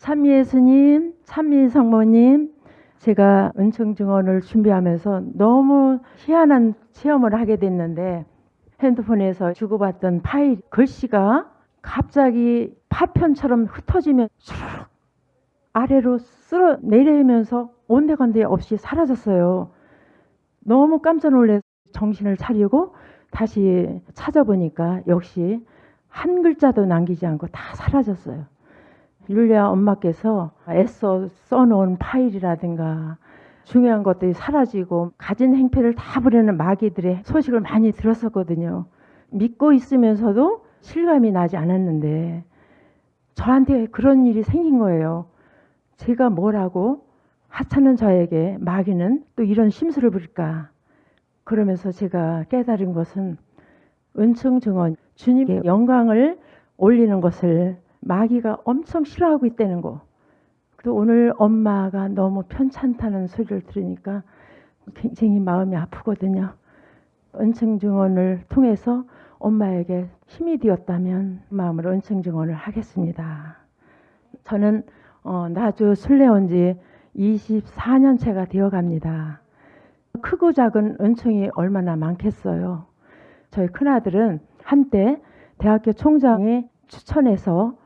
참미예수님, 참미성모님, 제가 은총증언을 준비하면서 너무 희한한 체험을 하게 됐는데 핸드폰에서 주고받던 파일 글씨가 갑자기 파편처럼 흩어지면 쭉 아래로 쓸어 내리면서 온데간데 없이 사라졌어요. 너무 깜짝 놀래 정신을 차리고 다시 찾아보니까 역시 한 글자도 남기지 않고 다 사라졌어요. 율리아 엄마께서 애써 써놓은 파일이라든가 중요한 것들이 사라지고 가진 행패를 다 부리는 마귀들의 소식을 많이 들었었거든요. 믿고 있으면서도 실감이 나지 않았는데 저한테 그런 일이 생긴 거예요. 제가 뭐라고 하찮은 저에게 마귀는 또 이런 심술을 부릴까. 그러면서 제가 깨달은 것은 은총 증언, 주님의 영광을 올리는 것을 마귀가 엄청 싫어하고 있다는 거. 또 오늘 엄마가 너무 편찮다는 소리를 들으니까 굉장히 마음이 아프거든요. 은총 증언을 통해서 엄마에게 힘이 되었다면 마음으로 은총 증언을 하겠습니다. 저는 나주 순례온 지 24년째가 되어갑니다. 크고 작은 은총이 얼마나 많겠어요. 저희 큰아들은 한때 대학교 총장이 추천해서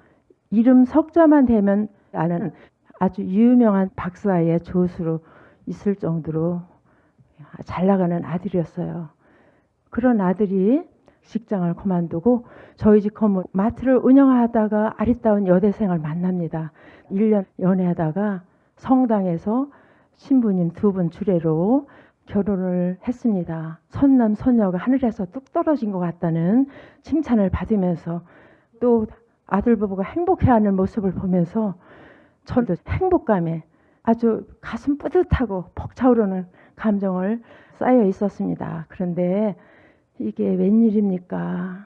이름 석자만 되면 아는 아주 유명한 박사의 조수로 있을 정도로 잘 나가는 아들이었어요. 그런 아들이 직장을 그만두고 저희 집 건물 마트를 운영하다가 아리따운 여대생을 만납니다. 1년 연애하다가 성당에서 신부님 2분 주례로 결혼을 했습니다. 선남 선녀가 하늘에서 뚝 떨어진 것 같다는 칭찬을 받으면서 또 아들 부부가 행복해하는 모습을 보면서 저도 행복감에 아주 가슴 뿌듯하고 벅차오르는 감정을 쌓여 있었습니다. 그런데 이게 웬일입니까?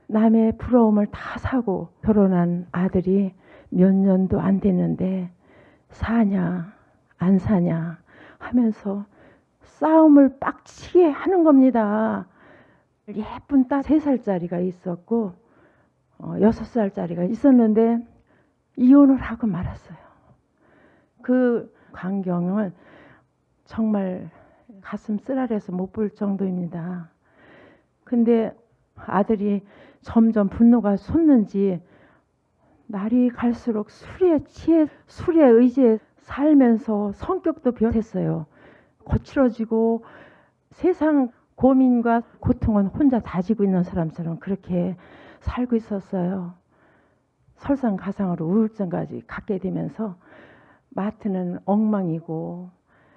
남의 부러움을 다 사고 결혼한 아들이 몇 년도 안 됐는데 사냐 안 사냐 하면서 싸움을 빡치게 하는 겁니다. 예쁜 딸 3살짜리가 있었고 6살짜리가 있었는데 이혼을 하고 말았어요. 그 광경을 정말 가슴 쓰라려서 못 볼 정도입니다. 근데 아들이 점점 분노가 솟는지 날이 갈수록 술에 취해 술에 의지해 살면서 성격도 변했어요. 거칠어지고 세상 고민과 고통은 혼자 다지고 있는 사람처럼 그렇게 살고 있었어요. 설상가상으로 우울증까지 갖게 되면서 마트는 엉망이고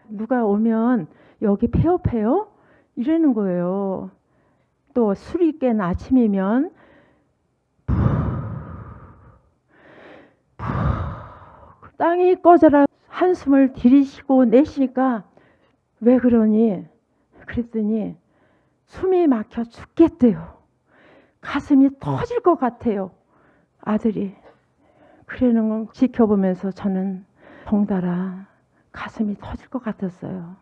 누가 오면 여기 폐업해요? 이러는 거예요. 또 술이 깬 아침이면 땅이 꺼져라 한숨을 들이쉬고 내쉬니까 왜 그러니? 그랬더니 숨이 막혀 죽겠대요. 가슴이 터질 것 같아요. 아들이. 그러는 걸 지켜보면서 저는 덩달아 가슴이 터질 것 같았어요.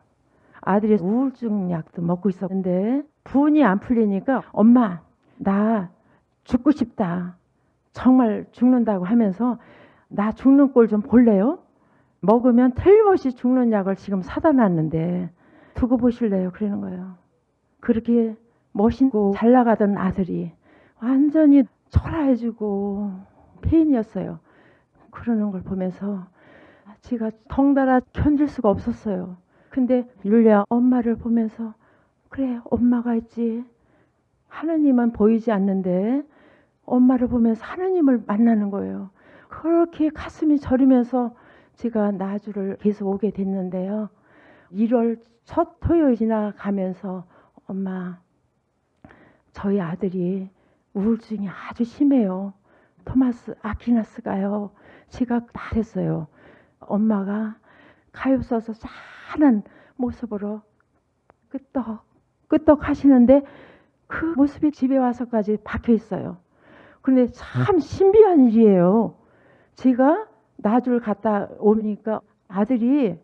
아들이 우울증 약도 먹고 있었는데 분이 안 풀리니까 엄마 나 죽고 싶다. 정말 죽는다고 하면서 나 죽는 꼴 좀 볼래요? 먹으면 틀림없이 죽는 약을 지금 사다 놨는데 두고 보실래요? 그러는 거예요. 그렇게 멋있고 잘 나가던 아들이 완전히 초라해지고 폐인이었어요. 그러는 걸 보면서 제가 덩달아 견딜 수가 없었어요. 근데 율리아 엄마를 보면서 그래 엄마가 있지. 하느님은 보이지 않는데 엄마를 보면서 하느님을 만나는 거예요. 그렇게 가슴이 저리면서 제가 나주를 계속 오게 됐는데요. 1월 첫 토요일 지나가면서 엄마 저희 아들이 우울증이 아주 심해요. 토마스 아퀴나스가요. 제가 다 했어요. 엄마가 가엾 써서 짠한 모습으로 끄떡 하시는데 그 모습이 집에 와서까지 박혀 있어요. 그런데 참 신비한 일이에요. 제가 나주를 갔다 오니까 아들이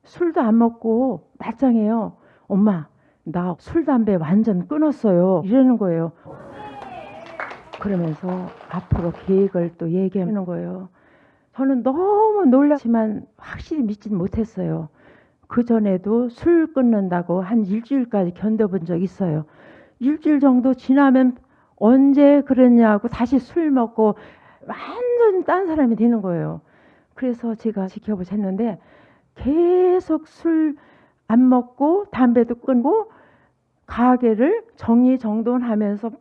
술도 안 먹고 말짱해요. 엄마 나 술 담배 완전 끊었어요. 이러는 거예요. 그러면서 앞으로 계획을 또 얘기하는 거예요. 저는 너무 놀랐지만 확실히 믿진 못했어요. 그전에도 술 끊는다고 한 일주일까지 견뎌본 적 있어요. 일주일 정도 지나면 언제 그랬냐고 다시 술 먹고 완전 딴 사람이 되는 거예요. 그래서 제가 지켜보셨는데 계속 술 안 먹고 담배도 끊고 가게를 정리정돈하면서 막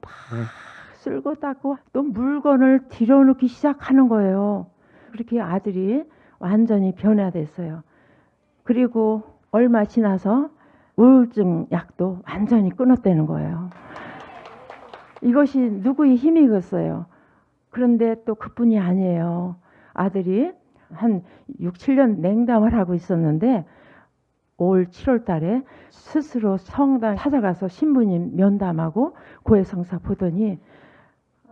쓸고 닦고 또 물건을 들여놓기 시작하는 거예요. 그렇게 아들이 완전히 변화됐어요. 그리고 얼마 지나서 우울증 약도 완전히 끊었다는 거예요. 이것이 누구의 힘이겠어요. 그런데 또 그뿐이 아니에요. 아들이 한 6, 7년 냉담을 하고 있었는데 올 7월 달에 스스로 성당 찾아가서 신부님 면담하고 고해성사 보더니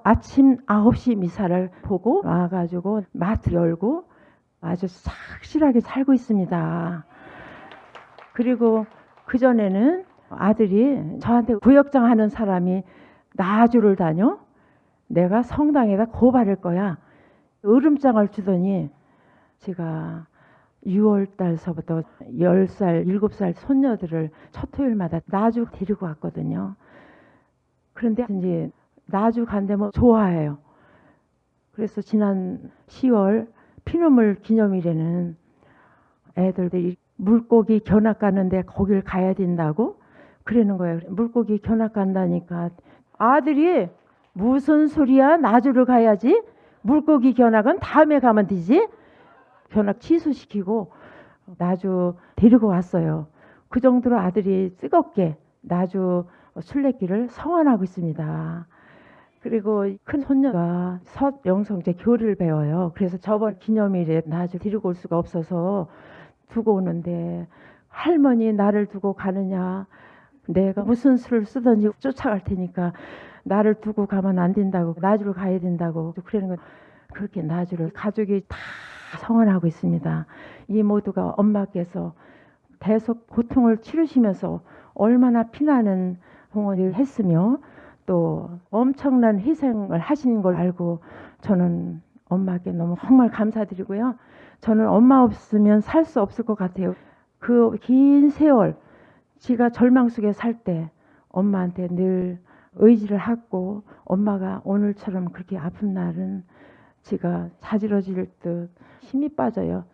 아침 9시 미사를 보고 와가지고 마트 열고 아주 착실하게 살고 있습니다. 그리고 그전에는 아들이 저한테 구역장 하는 사람이 나주를 다녀? 내가 성당에다 고발할 거야. 으름장을 주더니 제가 6월 달서부터 10살, 7살 손녀들을 첫 토요일마다 나주 데리고 왔거든요. 그런데 이제 나주 간다면 좋아해요. 그래서 지난 10월 피눈물 기념일에는 애들들이 물고기 견학 가는데 거길 가야 된다고 그러는 거예요. 물고기 견학 간다니까 아들이 무슨 소리야? 나주를 가야지. 물고기 견학은 다음에 가면 되지. 견학 취소시키고 나주 데리고 왔어요. 그 정도로 아들이 뜨겁게 나주 순례길을 성원하고 있습니다. 그리고 큰 손녀가 첫 영성제 교리를 배워요. 그래서 저번 기념일에 나주 데리고 올 수가 없어서 두고 오는데 할머니 나를 두고 가느냐. 내가 무슨 수를 쓰든지 쫓아갈 테니까 나를 두고 가면 안 된다고 나주를 가야 된다고 그러는 거 그렇게 나주를 가족이 다 성원하고 있습니다. 이 모두가 엄마께서 계속 고통을 치르시면서 얼마나 피나는 봉헌을 했으며 또 엄청난 희생을 하신 걸 알고 저는 엄마께 너무 정말 감사드리고요. 저는 엄마 없으면 살 수 없을 것 같아요. 그 긴 세월 지가 절망 속에 살 때 엄마한테 늘 의지를 하고 엄마가 오늘처럼 그렇게 아픈 날은 지가 자지러질 듯 힘이 빠져요.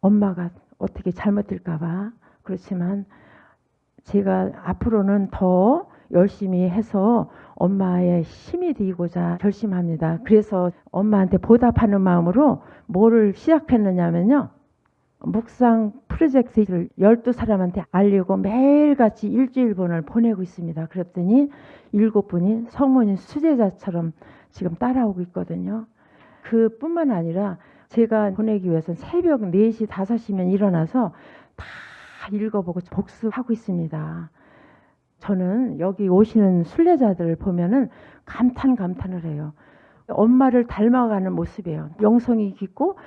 엄마가 어떻게 잘못될까 봐. 그렇지만 제가 앞으로는 더 열심히 해서 엄마의 힘이 되고자 결심합니다. 그래서 엄마한테 보답하는 마음으로 뭐를 시작했느냐면요. 묵상 프로젝트를 12사람한테 알리고 매일같이 일주일분을 보내고 있습니다. 그랬더니 7분이 성모님 수제자처럼 지금 따라오고 있거든요. 그뿐만 아니라 제가 보내기 위해서 새벽 4시, 5시면 일어나서 다 읽어보고 복습하고 있습니다. 저는 여기 오시는 순례자들을 보면은 감탄을 해요. 엄마를 닮아가는 모습이에요. 영성이 깊고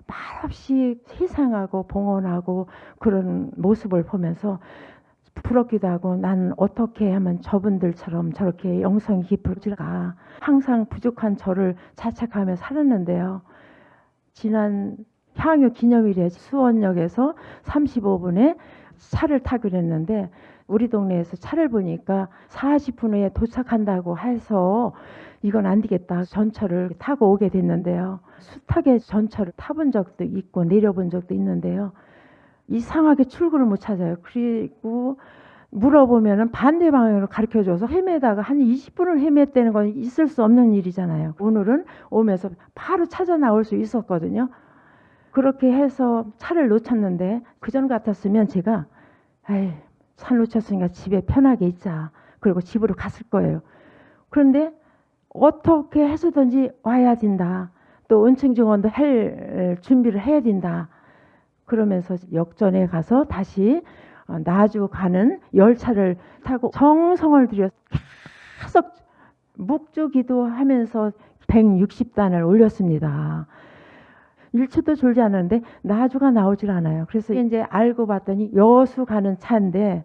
말없이 희생하고 봉헌하고 그런 모습을 보면서 부럽기도 하고 난 어떻게 하면 저분들처럼 저렇게 영성이 깊을까 항상 부족한 저를 자책하며 살았는데요. 지난 향유 기념일에 수원역에서 35분에 차를 타기로 했는데 우리 동네에서 차를 보니까 40분 후에 도착한다고 해서 이건 안 되겠다. 전철을 타고 오게 됐는데요. 숱하게 전철을 타본 적도 있고 내려본 적도 있는데요. 이상하게 출구를 못 찾아요. 그리고 물어보면 반대 방향으로 가르쳐줘서 헤매다가 한 20분을 헤맸다는 건 있을 수 없는 일이잖아요. 오늘은 오면서 바로 찾아 나올 수 있었거든요. 그렇게 해서 차를 놓쳤는데 그전 같았으면 제가 차 놓쳤으니까 집에 편하게 있자. 그리고 집으로 갔을 거예요. 그런데 어떻게 해서든지 와야 된다. 또 은총 증언도 할 준비를 해야 된다. 그러면서 역전에 가서 다시 나주 가는 열차를 타고 정성을 들여 계속 묵주기도 하면서 160단을 올렸습니다. 1초도 졸지 않았는데 나주가 나오질 않아요. 그래서 이제 알고 봤더니 여수 가는 차인데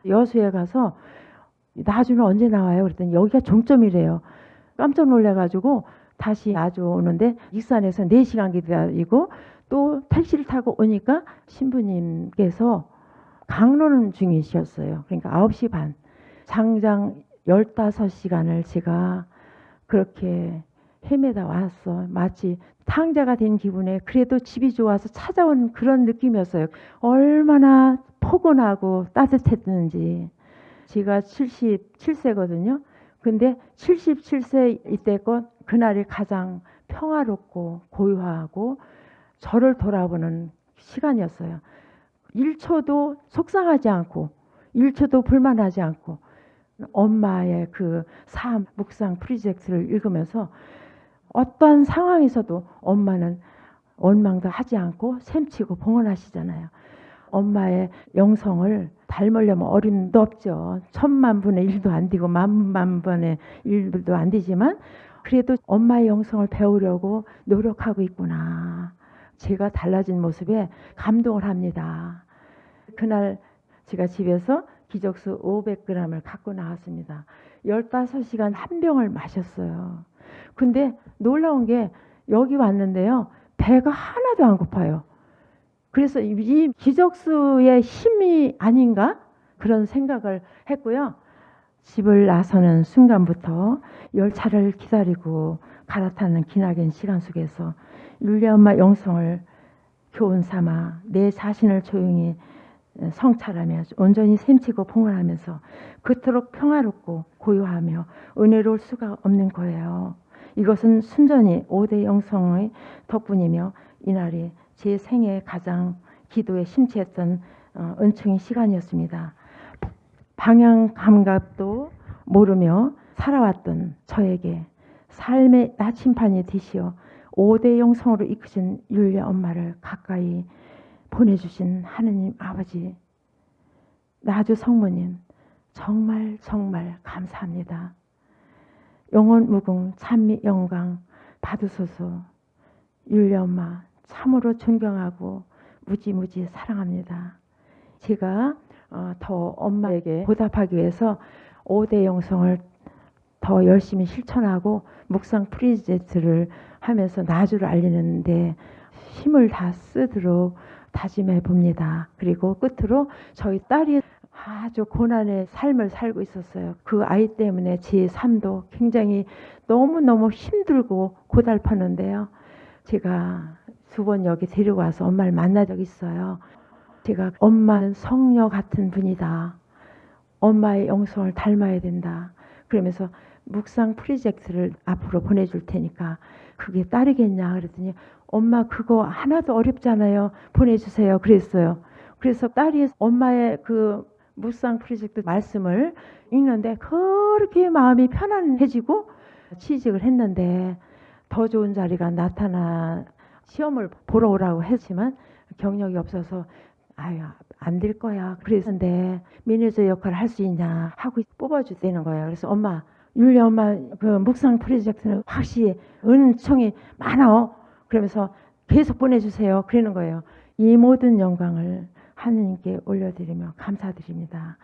여수에 가서 나주는 언제 나와요? 그랬더니 여기가 종점이래요. 깜짝 놀래가지고 다시 나주 오는데 익산에서 4시간 기다리고 또 택시를 타고 오니까 신부님께서 강론 중이셨어요. 그러니까 9시 반. 장장 15시간을 제가 그렇게 헤매다 왔어. 마치 탕자가 된 기분에 그래도 집이 좋아서 찾아온 그런 느낌이었어요. 얼마나 포근하고 따뜻했는지. 제가 77세거든요. 근데 77세 이때껏 그날이 가장 평화롭고 고요하고 저를 돌아보는 시간이었어요. 1초도 속상하지 않고 1초도 불만하지 않고 엄마의 그 삶 묵상 프로젝트를 읽으면서 어떤 상황에서도 엄마는 원망도 하지 않고 샘치고 봉헌하시잖아요. 엄마의 영성을 닮으려면 어림도 없죠. 1000만 분의 1도 안 되고 10,000,000분의 1도 안 되지만 그래도 엄마의 영성을 배우려고 노력하고 있구나. 제가 달라진 모습에 감동을 합니다. 그날 제가 집에서 기적수 500g을 갖고 나왔습니다. 15시간 한 병을 마셨어요. 근데 놀라운 게 여기 왔는데요. 배가 하나도 안 고파요. 그래서 이 기적수의 힘이 아닌가? 그런 생각을 했고요. 집을 나서는 순간부터 열차를 기다리고 갈아타는 기나긴 시간 속에서 율리 엄마 영성을 교훈 삼아 내 자신을 조용히 성찰하며 온전히 샘치고 봉헌하면서 그토록 평화롭고 고요하며 은혜로울 수가 없는 거예요. 이것은 순전히 5대 영성의 덕분이며 이날이 제 생애 가장 기도에 심취했던 은총의 시간이었습니다. 방향 감각도 모르며 살아왔던 저에게 삶의 나침판이 되시어 5대 영성으로 이끄신 율리 엄마를 가까이 보내주신 하느님 아버지, 나주 성모님 정말 정말 감사합니다. 영원 무궁 찬미 영광 받으소서. 율리 엄마 참으로 존경하고 무지무지 사랑합니다. 제가 더 엄마에게 보답하기 위해서 5대 영성을 더 열심히 실천하고 묵상 프로젝트를 하면서 나주를 알리는데 힘을 다 쓰도록 다짐해 봅니다. 그리고 끝으로 저희 딸이 아주 고난의 삶을 살고 있었어요. 그 아이 때문에 제 삶도 굉장히 너무너무 힘들고 고달팠는데요. 제가 2번 여기 데리고 와서 엄마를 만난 적이 있어요. 제가 엄마는 성녀 같은 분이다. 엄마의 영성을 닮아야 된다. 그러면서 묵상 프로젝트를 앞으로 보내줄 테니까 그게 딸이겠냐 그랬더니 엄마 그거 하나도 어렵잖아요. 보내주세요. 그랬어요. 그래서 딸이 엄마의 그 묵상 프로젝트 말씀을 읽는데 그렇게 마음이 편안해지고 취직을 했는데 더 좋은 자리가 나타나 시험을 보러 오라고 했지만 경력이 없어서 아유 안 될 거야. 그랬는데 매니저 역할을 할 수 있냐 하고 뽑아주되는 거예요. 그래서 엄마 율리 엄마 그 묵상 프로젝트는 확실히 은총이 많아. 그러면서 계속 보내주세요. 그러는 거예요. 이 모든 영광을 하느님께 올려드리며 감사드립니다.